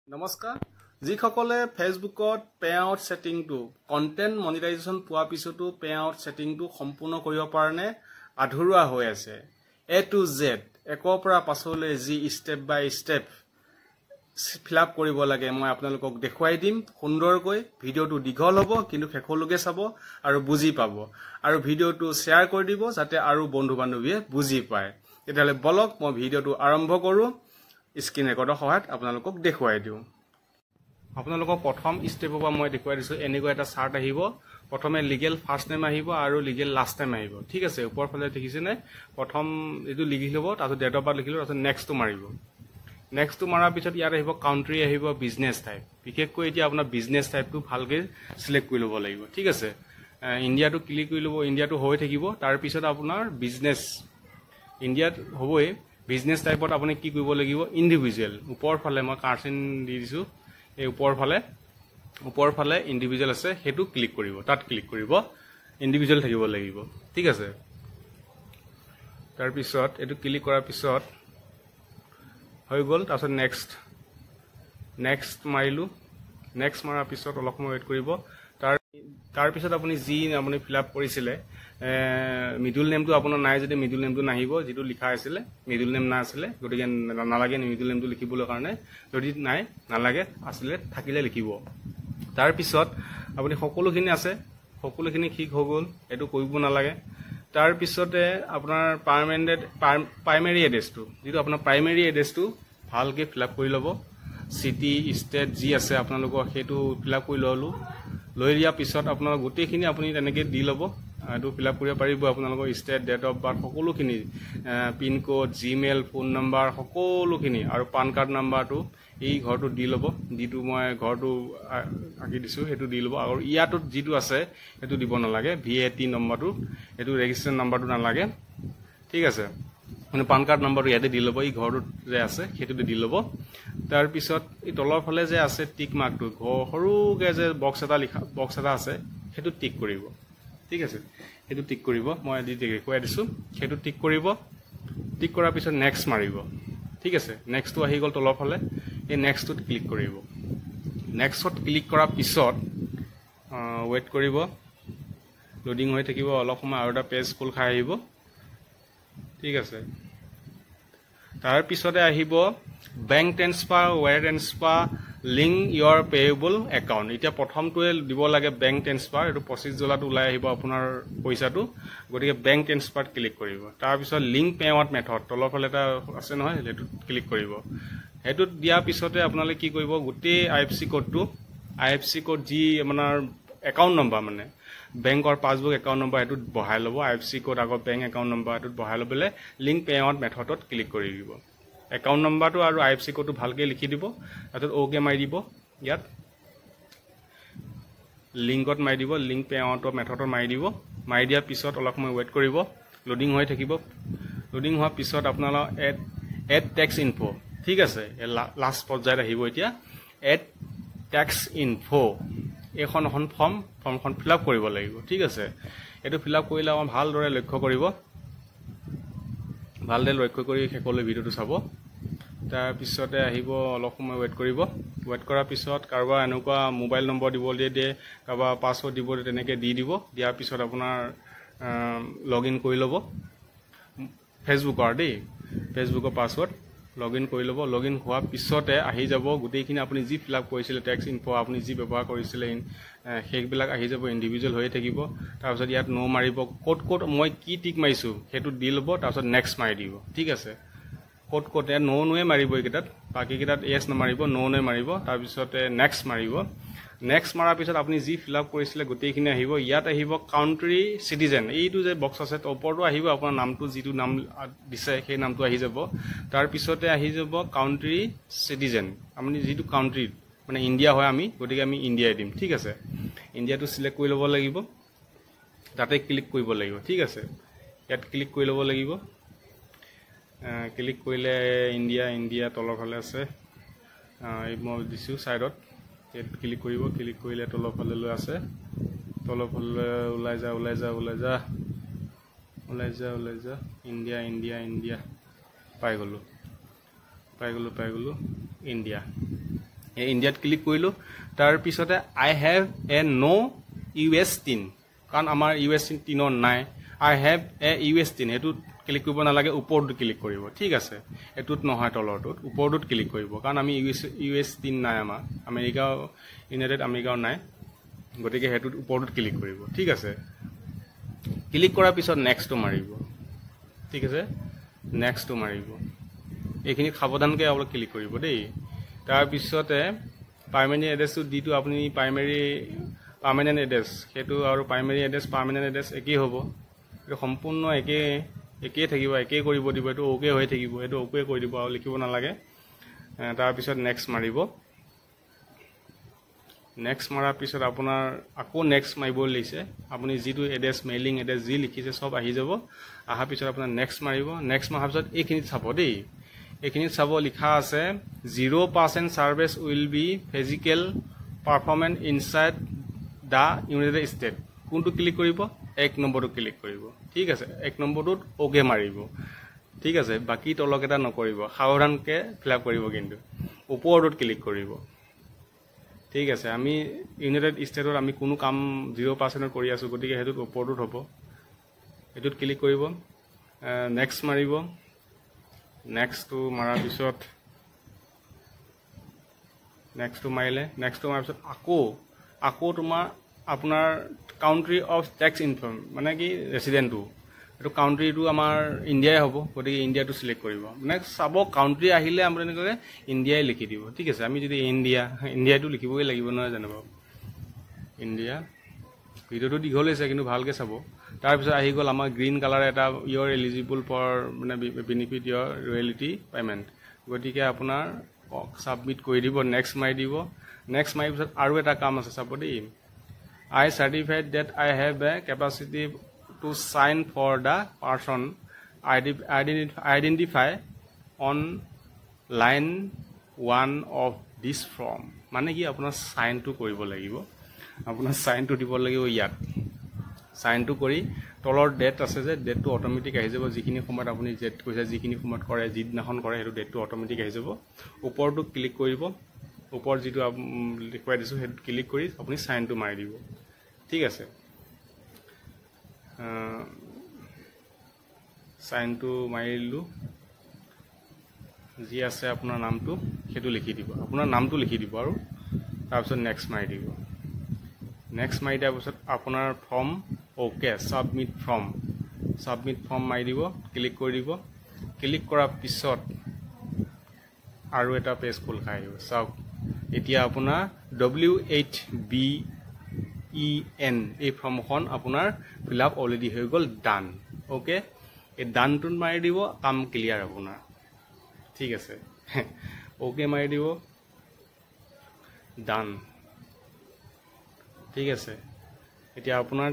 নমস্কাৰ যিসকলে ফেসবুকত payout সেটিংটো content monetization পোৱা পিছতো পেআউট সেটিংটো সম্পূৰ্ণ কৰিব পাৰনে আধৰুৱা হৈ আছে A to Z একৰ পৰা পাছলৈ যি স্টেপ বাই স্টেপ ফিলআপ কৰিব লাগে মই আপোনালোকক দেখুৱাই দিম সুন্দৰকৈ ভিডিওটো দীঘল হ'ব কিন্তু শেষলৈকে চাব আৰু বুজি পাব আৰু ভিডিওটো শেয়াৰ কৰি দিব যাতে আৰু বন্ধু বান্ধৱীয়ে বুজি পায় তেতিয়ালে বলক মই ভিডিওটো আৰম্ভ কৰো স্ক্ৰিন ৰেকৰ্ডৰ সহায়ত আপোনালোকক দেখুৱাই দিও আপোনালোকক প্ৰথম ষ্টেপৰ পৰা মই দেখুৱাই দিছো এনেকৈ এটা চাৰ্ট আহিব প্ৰথমে লিগেল ফাৰ্স্ট নেম আহিব আৰু লিগেল লাষ্ট নেম আহিব ঠিক আছে ওপৰ ফালে দেখিছে নে প্ৰথম এটো লিখি লব তাৰপিছত ডেট অফ বাৰ্থ লিখি লব তাৰপিছত নেক্সট মাৰিব নেক্সট মাৰাৰ পিছত ইয়াত আহিব কাউন্ট্ৰি আহিব বিজনেছ টাইপ বিশেষকৈ এতিয়া আপোনাৰ বিজনেছ টাইপটো ভালকৈ সিলেক্ট কৰি ল'ব লাগিব ঠিক আছে ইণ্ডিয়াটো ক্লিক কৰি ল'ব ইণ্ডিয়াটো হৈ থাকিব তাৰ পিছত আপোনাৰ বিজনেছ ইণ্ডিয়াত হ'বই বিজনেছ টাইপত আপুনি কি কৰিব লাগিব ইন্ডিভিজুৱেল ওপৰ ফালে মই কাৰ্সন দি দিছো এই ওপৰ ফালে ইন্ডিভিজুৱেল আছে হেতু ক্লিক কৰিব তাত ক্লিক কৰিব ইন্ডিভিজুৱেল থাকিব লাগিব ঠিক আছে তাৰ পিছত এটো ক্লিক কৰাৰ পিছত হৈ গল তাৰপিছত নেক্সট মাৰিলো নেক্সট মাৰাৰ পিছত অলপ সময় ওয়েট কৰিব তাৰ পিছত আপুনি যি আপুনি ফিলআপ কৰিছিলে মিডল নেমটো আপোনাৰ নাই যদি মিডল নেমটো নাহিব যেটো লিখা আছিল মিডল নেম না আছিল গতিকে নালাগে মিডল নেমটো লিখিবলৈ কাৰণে যদি নাই নালাগে আছিল থাকিলে লিখিব তাৰ পিছত আপুনি সকলোখিনি আছে সকলোখিনি ঠিক হৈ গল এটো কৰিব নালাগে তাৰ পিছতে আপোনাৰ প্ৰাইমাৰী এড্ৰেছটো যেটো আপোনাৰ প্ৰাইমাৰী এড্ৰেছটো ভালকৈ ফিলআপ কৰি ল'ব সিটি ষ্টেট যি আছে আপোনালোকৰ হেতু ফিলআপ কৰি ললো লৈ দিয়া পিছত আপোনাৰ গোটেইখিনি আপুনি তেনেকৈ দি ল'ব এটো ফিলআপ কৰিব পাৰিব আপোনালোকৰ ষ্টেট ডেট অফ বাৰ্থ সকলোখিনি pin code Gmail phone number সকলোখিনি আৰু পান কাৰ্ড নম্বৰটো এই ঘৰটো দি ল'ব যেটো মই ঘৰটো আকি দিছো হেতু দি ল'ব আৰু ইয়াতো যেটো আছে হেতু দিব নালাগে VAT নম্বৰটো হেতু ৰেজিষ্ট্ৰেচন নম্বৰটো নালাগে ঠিক আছে মানে পান কাৰ্ড নম্বৰটো ইয়াতে দি ল'ব এই ঘৰটো যে আছে হেতু দি ল'ব তাৰ পিছত এই তলৰ ফালে যে আছে টিক মাৰ্কটো সৰুকে যে বক্স এটা আছে হেতু টিক কৰিব ঠিক আছে হেতু টিক কৰিব মই দি দেখুৱাই দিছো হেতু টিক কৰিব টিক কৰাৰ পিছত নেক্সট মাৰিব ঠিক আছে নেক্সটটো আহি গল তলৰ ফালে এই নেক্সটত ক্লিক কৰিব নেক্সটত ক্লিক কৰাৰ পিছত ওয়েট কৰিব লোডিং হৈ থাকিব অলপ সময় আৰু এটা পেজ ফুল খাই আহিব ঠিক আছে তাৰ পিছতে আহিব bank transfer where transfer link your payable account এতিয়া প্ৰথমটোৱে দিব লাগে বেংক ট্ৰান্সফাৰ এটো $25 ওলাই আহিব আপোনাৰ পইচাটো গতিকে বেংক ট্ৰান্সফাৰত ক্লিক কৰিব তাৰ পিছত লিংক পেআউট মেথড তলৰ ফালে এটা আছে নহয় হেতু ক্লিক কৰিব হেতু দিয়াৰ পিছতে আপোনালে কি কৰিব গোটেই IFSC কোড যি আপোনাৰ একাউন্ট নম্বৰ মানে বেংকৰ পাসবুক একাউন্ট নম্বৰ হেতু বহাই ল'ব IFSC কোড আগৰ বেংক একাউন্ট নম্বৰ হেতু বহাই ল'বলে লিংক পেআউট মেথডত ক্লিক কৰি দিব একাউন্ট নম্বৰটো আৰু IFSC কোডটো ভালকৈ লিখি দিব তাৰপিছত ওকে মাৰি দিব ইয়াত লিংকত মাৰি দিব লিংক পেআউট মেথডত মাৰি দিয়াৰ পিছত অলপ সময় ওয়েট কৰিব লোডিং হৈ থাকিব লোডিং হোৱাৰ পিছত আপোনালোক এড টেক্স ইনফো ঠিক আছে লাষ্ট পৰ্যায়ত আহিব এতিয়া এড টেক্স ইনফো এখন ফৰ্মখন ফিলআপ কৰিব লাগিব ঠিক আছে এটো ফিলআপ কৰিলে আমাৰ ভালদৰে লক্ষ্য কৰিব ভালদৰে লক্ষ্য কৰি শেষলৈ ভিডিওটো চাব তাৰ পিছতে আহিব অলপ সময় ওয়েট কৰিব ওয়েট কৰাৰ পিছত কাৰোবাৰ এনেকুৱা মোবাইল নম্বৰ দিব দিয়ে কাৰোবাৰ পাছৱৰ্ড দিব তেনেকৈ দি দিব দিয়াৰ পিছত আপোনাৰ লগইন কৰি ল'ব ফেসবুকৰ পাছৱৰ্ড লগইন কৰি ল'ব লগইন হোৱাৰ পিছতে আহি যাব গোটেইখিনি আপুনি যি ফিলআপ কৰিছিলে টেক্স ইনফো আপুনি যি ব্যৱহাৰ কৰিছিলে সেইবিলাক আহি যাব ইন্ডিভিজুৱেল হৈ থাকিব তাৰ পিছত ইয়াত নো মাৰিব কোড মই কি টিক মাৰিছো হেতু দি ল'ব তাৰ পিছত নেক্সট মাৰি দিব ঠিক আছে কোড ইয়াত নোৱে মাৰিব এইকেইটাত বাকি কেইটাত এছ নামাৰিব নোৱে মাৰিব তাৰ পিছতে নেক্সট মাৰিব নেক্সট মাৰাৰ পিছত আপুনি যি ফিলআপ কৰিছিলে গোটেইখিনি আহিব ইয়াত আহিব কাউন্ট্ৰি সিটিজেন এইটো যে বক্স আছে ওপৰটো আহিব আপোনাৰ নামটো যেটো নাম দিছে সেই নামটো আহি যাব তাৰ পিছতে আহি যাব কাউন্ট্ৰি সিটিজেন আপুনি যেটো কাউন্ট্ৰি মানে ইণ্ডিয়া হয় আমি গতিকে আমি ইণ্ডিয়াই দিম ঠিক আছে ইণ্ডিয়াটো সিলেক্ট কৰি ল'ব লাগিব তাতে ক্লিক কৰিব লাগিব ঠিক আছে ইয়াত ক্লিক কৰি ল'ব লাগিব ক্লিক কৰিলে ইণ্ডিয়া তলৰ ফালে আছে এই মই দিছো সাইডত ইয়াত ক্লিক কৰিব ক্লিক কৰিলে তলৰ ফালে লৈ আছে তলৰ ফালে ওলাই যা ইণ্ডিয়া পাই গলো ইণ্ডিয়া ইণ্ডিয়াত ক্লিক কৰিলোঁ তাৰপিছতে I have a no' US tin কাৰণ আমাৰ US tinৰ নাই I have a US tin এইটোত ক্লিক কৰিব নালাগে ওপৰটোত ক্লিক কৰিব ঠিক আছে এইটোত নহয় তলৰটোত ওপৰটোত ক্লিক কৰিব কাৰণ আমি US tin নাই আমাৰ আমেৰিকাও ইউনাইটেড আমেৰিকাও নাই গতিকে সেইটোত ওপৰটোত ক্লিক কৰিব ঠিক আছে ক্লিক কৰাৰ পিছত নেক্সটটো মাৰিব ঠিক আছে নেক্সটটো মাৰিব এইখিনি সাৱধানকৈ অলপ ক্লিক কৰিব দেই তাৰপিছতে পাৰ্মানেণ্ট এড্ৰেছটো যিটো আপুনি পাৰ্মানেণ্ট এড্ৰেছ সেইটো আৰু প্ৰাইমেৰী এড্ৰেছ পাৰ্মানেণ্ট এড্ৰেছ একেই হ'ব এইটো সম্পূৰ্ণ একেই থাকিব একেই কৰিব দিব এইটো অ'কে হৈ থাকিব এইটো অ'কে কৰি দিব আৰু লিখিব নালাগে তাৰপিছত নেক্সট মাৰিব নেক্সট মৰাৰ পিছত আপোনাৰ আকৌ নেক্সট মাৰিব লাগিছে আপুনি যিটো এড্ৰেছ মেইলিং এড্ৰেছ যি লিখিছে চব আহি যাব অহাৰ পিছত আপোনাৰ নেক্সট মাৰিব নেক্সট মৰাৰ পিছত এইখিনিত চাব দেই এইখিনিত চাব লিখা আছে 0% service will be physical performance inside the united state কোনটো ক্লিক কৰিব 1 নম্বৰটো ক্লিক কৰিব ঠিক আছে 1 নম্বৰটোত অ'কে মাৰিব ঠিক আছে বাকী তলকেইটা নকৰিব সাৱধানকৈ ফিলআপ কৰিব কিন্তু ওপৰটোত ক্লিক কৰিব ঠিক আছে আমি ইউনাইটেড ষ্টেটত আমি কোনো কাম 0% কৰি আছোঁ গতিকে সেইটোত ওপৰটোত হ'ব এইটোত ক্লিক কৰিব নেক্সট মাৰিব নেক্সটটো মাৰাৰ পিছত নেক্সটটো মাৰিলে নেক্সটটো মাৰাৰ পিছত আকৌ তোমাৰ আপোনাৰ কাউণ্ট্ৰি অফ টেক্স ইনফৰ্ম মানে কি ৰেচিডেণ্টটো এইটো কাউণ্ট্ৰিটো আমাৰ ইণ্ডিয়াই হ'ব গতিকে ইণ্ডিয়াটো চিলেক্ট কৰিব মানে চাব কাউণ্ট্ৰি আহিলে আপুনি এনেকৈ ইণ্ডিয়াই লিখি দিব ঠিক আছে আমি যদি ইণ্ডিয়াটো লিখিবই লাগিব নহয় জানো বাৰু ইণ্ডিয়া ভিডিঅ'টো দীঘল হৈছে কিন্তু ভালকৈ চাব তাৰপিছত আহি গ'ল আমাৰ গ্ৰীণ কালাৰ এটা ইয়ৰ এলিজিবল ফৰ মানে বেনিফিট ইয়ৰ ৰয়েলিটি পে'মেণ্ট গতিকে আপোনাৰ ছাবমিট কৰি দিব নেক্সট মাৰি দিব নেক্সট মাৰি পিছত আৰু এটা কাম আছে চাব দেই I certified that I have a capacity to sign for the person identified on line 1 of this form মানে কি আপোনাৰ চাইনটো কৰিব লাগিব আপোনাৰ চাইনটো দিব লাগিব ইয়াত চাইনটো কৰি তলৰ ডেট আছে যে ডেটটো অট'মেটিক আহি যাব যিখিনি সময়ত আপুনি ডেট কৈছে যিখিনি সময়ত কৰে যিদিনাখন কৰে সেইটো ডেটটো অট'মেটিক আহি যাব ওপৰটো ক্লিক কৰিব ওপৰত যিটো দেখুৱাই দিছোঁ সেইটো ক্লিক কৰি আপুনি চাইনটো মাৰি দিব ঠিক আছে চাইনটো মাৰি দিলোঁ যি আছে আপোনাৰ নামটো সেইটো লিখি দিব আপোনাৰ নামটো লিখি দিব আৰু তাৰপিছত নেক্সট মাৰি দিব নেক্সট মাৰি দিয়াৰ পিছত আপোনাৰ ফৰ্ম অ'কে ছাবমিট ফৰ্ম মাৰি দিব ক্লিক কৰি দিব ক্লিক কৰাৰ পিছত আৰু এটা পেজ খোল খাই আহিব চাওক এতিয়া আপোনাৰ WHBEN এই ফৰ্মখন আপোনাৰ ফিল আপ অলৰেডি হৈ গ'ল ডান অ'কে এই ডানটোত মাৰি দিব কাম ক্লিয়াৰ আপোনাৰ ঠিক আছে অ'কে মাৰি দিব ডান ঠিক আছে এতিয়া আপোনাৰ